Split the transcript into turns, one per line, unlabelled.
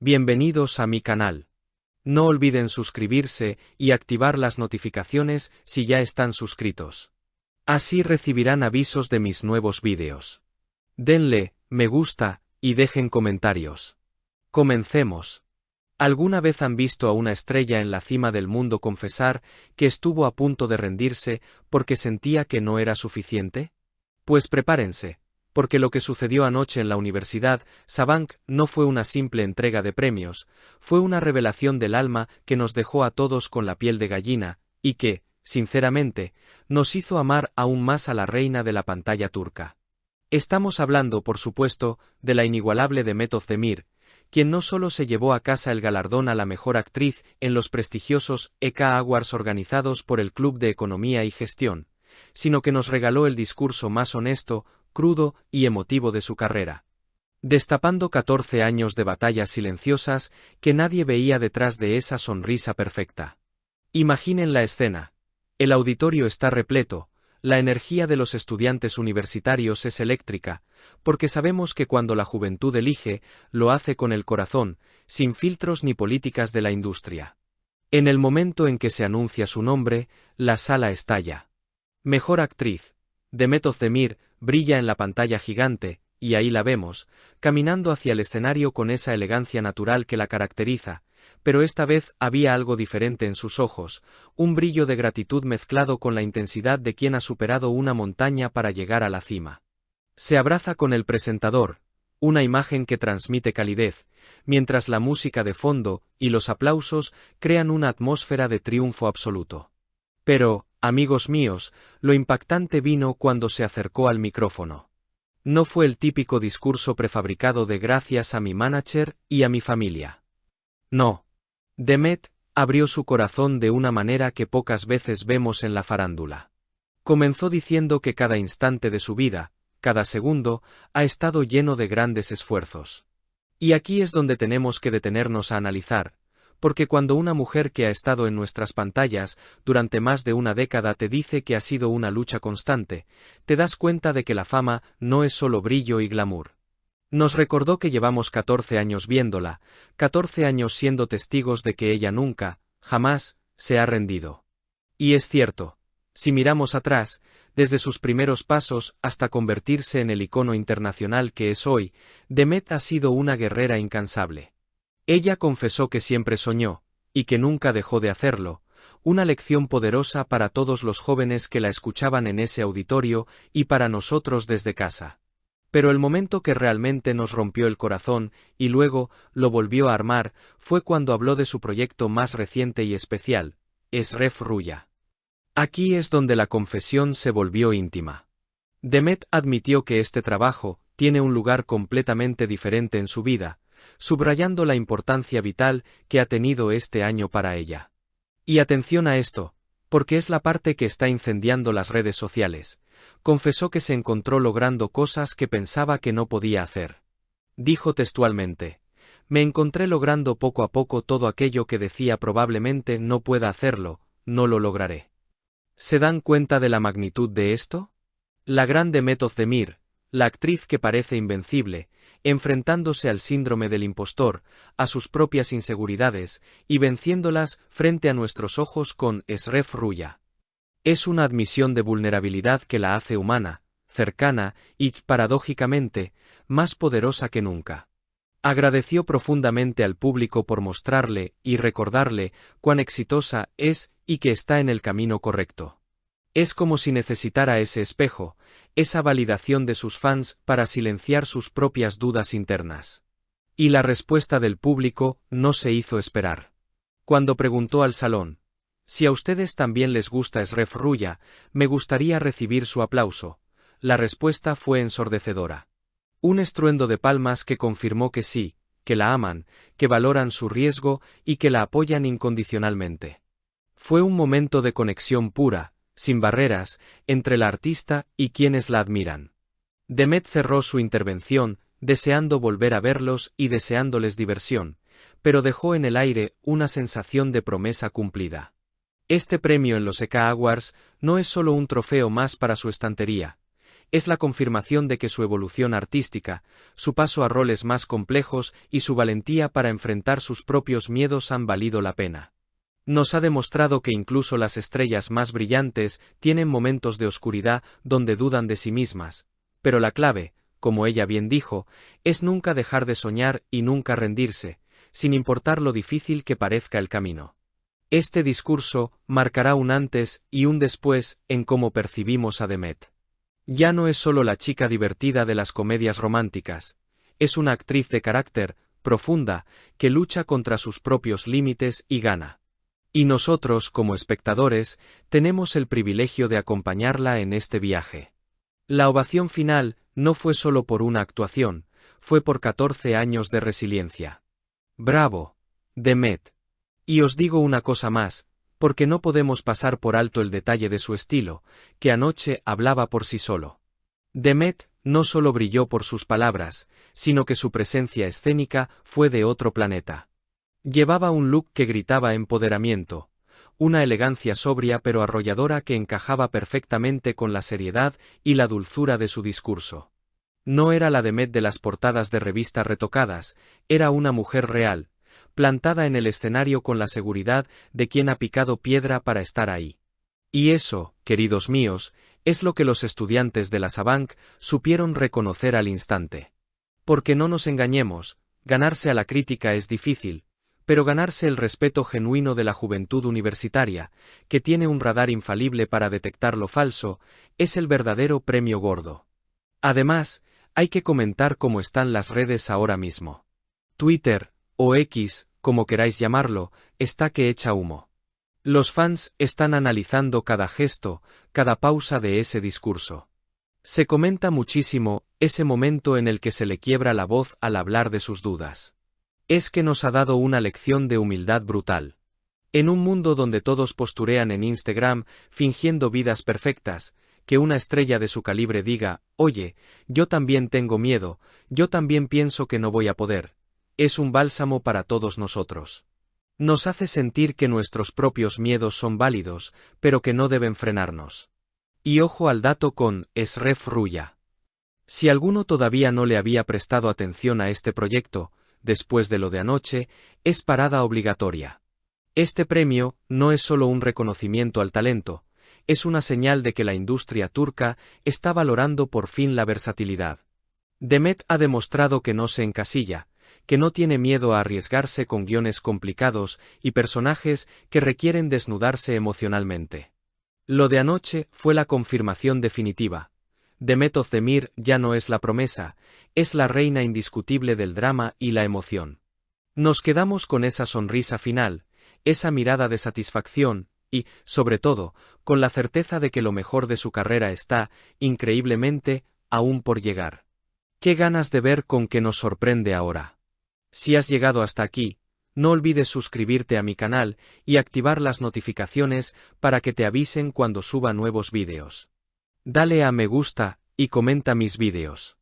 Bienvenidos a mi canal. No olviden suscribirse y activar las notificaciones si ya están suscritos. Así recibirán avisos de mis nuevos vídeos. Denle me gusta y dejen comentarios. Comencemos. ¿Alguna vez han visto a una estrella en la cima del mundo confesar que estuvo a punto de rendirse porque sentía que no era suficiente? Pues prepárense, porque lo que sucedió anoche en la Universidad Sabank no fue una simple entrega de premios, fue una revelación del alma que nos dejó a todos con la piel de gallina, y que, sinceramente, nos hizo amar aún más a la reina de la pantalla turca. Estamos hablando, por supuesto, de la inigualable Demet Özdemir, quien no solo se llevó a casa el galardón a la mejor actriz en los prestigiosos ECA Awards organizados por el Club de Economía y Gestión, sino que nos regaló el discurso más honesto, crudo y emotivo de su carrera. Destapando 14 años de batallas silenciosas que nadie veía detrás de esa sonrisa perfecta. Imaginen la escena. El auditorio está repleto, la energía de los estudiantes universitarios es eléctrica, porque sabemos que cuando la juventud elige, lo hace con el corazón, sin filtros ni políticas de la industria. En el momento en que se anuncia su nombre, la sala estalla. Mejor actriz. Demet Özdemir brilla en la pantalla gigante, y ahí la vemos, caminando hacia el escenario con esa elegancia natural que la caracteriza, pero esta vez había algo diferente en sus ojos, un brillo de gratitud mezclado con la intensidad de quien ha superado una montaña para llegar a la cima. Se abraza con el presentador, una imagen que transmite calidez, mientras la música de fondo y los aplausos crean una atmósfera de triunfo absoluto. Pero, amigos míos, lo impactante vino cuando se acercó al micrófono. No fue el típico discurso prefabricado de gracias a mi manager y a mi familia. No. Demet abrió su corazón de una manera que pocas veces vemos en la farándula. Comenzó diciendo que cada instante de su vida, cada segundo, ha estado lleno de grandes esfuerzos. Y aquí es donde tenemos que detenernos a analizar, porque cuando una mujer que ha estado en nuestras pantallas durante más de una década te dice que ha sido una lucha constante, te das cuenta de que la fama no es solo brillo y glamour. Nos recordó que llevamos 14 años viéndola, 14 años siendo testigos de que ella nunca, jamás, se ha rendido. Y es cierto, si miramos atrás, desde sus primeros pasos hasta convertirse en el icono internacional que es hoy, Demet ha sido una guerrera incansable. Ella confesó que siempre soñó, y que nunca dejó de hacerlo, una lección poderosa para todos los jóvenes que la escuchaban en ese auditorio y para nosotros desde casa. Pero el momento que realmente nos rompió el corazón, y luego lo volvió a armar, fue cuando habló de su proyecto más reciente y especial, Eşref Rüya. Aquí es donde la confesión se volvió íntima. Demet admitió que este trabajo tiene un lugar completamente diferente en su vida, subrayando la importancia vital que ha tenido este año para ella. Y atención a esto, porque es la parte que está incendiando las redes sociales. Confesó que se encontró logrando cosas que pensaba que no podía hacer. Dijo textualmente: me encontré logrando poco a poco todo aquello que decía probablemente no pueda hacerlo, no lo lograré. ¿Se dan cuenta de la magnitud de esto? La gran Demet Özdemir, la actriz que parece invencible, enfrentándose al síndrome del impostor, a sus propias inseguridades, y venciéndolas frente a nuestros ojos con Eşref Rüya. Es una admisión de vulnerabilidad que la hace humana, cercana y, paradójicamente, más poderosa que nunca. Agradeció profundamente al público por mostrarle y recordarle cuán exitosa es y que está en el camino correcto. Es como si necesitara ese espejo, esa validación de sus fans para silenciar sus propias dudas internas. Y la respuesta del público no se hizo esperar. Cuando preguntó al salón: si a ustedes también les gusta Eşref Rüya, me gustaría recibir su aplauso, la respuesta fue ensordecedora. Un estruendo de palmas que confirmó que sí, que la aman, que valoran su riesgo y que la apoyan incondicionalmente. Fue un momento de conexión pura, sin barreras, entre la artista y quienes la admiran. Demet cerró su intervención, deseando volver a verlos y deseándoles diversión, pero dejó en el aire una sensación de promesa cumplida. Este premio en los ECA Awards no es solo un trofeo más para su estantería, es la confirmación de que su evolución artística, su paso a roles más complejos y su valentía para enfrentar sus propios miedos han valido la pena. Nos ha demostrado que incluso las estrellas más brillantes tienen momentos de oscuridad donde dudan de sí mismas, pero la clave, como ella bien dijo, es nunca dejar de soñar y nunca rendirse, sin importar lo difícil que parezca el camino. Este discurso marcará un antes y un después en cómo percibimos a Demet. Ya no es solo la chica divertida de las comedias románticas, es una actriz de carácter, profunda, que lucha contra sus propios límites y gana. Y nosotros, como espectadores, tenemos el privilegio de acompañarla en este viaje. La ovación final no fue solo por una actuación, fue por 14 años de resiliencia. ¡Bravo, Demet! Y os digo una cosa más, porque no podemos pasar por alto el detalle de su estilo, que anoche hablaba por sí solo. Demet no solo brilló por sus palabras, sino que su presencia escénica fue de otro planeta. Llevaba un look que gritaba empoderamiento, una elegancia sobria pero arrolladora que encajaba perfectamente con la seriedad y la dulzura de su discurso. No era la Demet de las portadas de revistas retocadas, era una mujer real, plantada en el escenario con la seguridad de quien ha picado piedra para estar ahí. Y eso, queridos míos, es lo que los estudiantes de la Sabank supieron reconocer al instante. Porque no nos engañemos, ganarse a la crítica es difícil, pero ganarse el respeto genuino de la juventud universitaria, que tiene un radar infalible para detectar lo falso, es el verdadero premio gordo. Además, hay que comentar cómo están las redes ahora mismo. Twitter, o X, como queráis llamarlo, está que echa humo. Los fans están analizando cada gesto, cada pausa de ese discurso. Se comenta muchísimo ese momento en el que se le quiebra la voz al hablar de sus dudas. Es que nos ha dado una lección de humildad brutal. En un mundo donde todos posturean en Instagram fingiendo vidas perfectas, que una estrella de su calibre diga, oye, yo también tengo miedo, yo también pienso que no voy a poder, es un bálsamo para todos nosotros. Nos hace sentir que nuestros propios miedos son válidos, pero que no deben frenarnos. Y ojo al dato con Esref Ruya. Si alguno todavía no le había prestado atención a este proyecto, después de lo de anoche, es parada obligatoria. Este premio no es solo un reconocimiento al talento, es una señal de que la industria turca está valorando por fin la versatilidad. Demet ha demostrado que no se encasilla, que no tiene miedo a arriesgarse con guiones complicados y personajes que requieren desnudarse emocionalmente. Lo de anoche fue la confirmación definitiva. Demet Özdemir ya no es la promesa, es la reina indiscutible del drama y la emoción. Nos quedamos con esa sonrisa final, esa mirada de satisfacción y, sobre todo, con la certeza de que lo mejor de su carrera está, increíblemente, aún por llegar. ¡Qué ganas de ver con qué nos sorprende ahora! Si has llegado hasta aquí, no olvides suscribirte a mi canal y activar las notificaciones para que te avisen cuando suba nuevos vídeos. Dale a me gusta y comenta mis vídeos.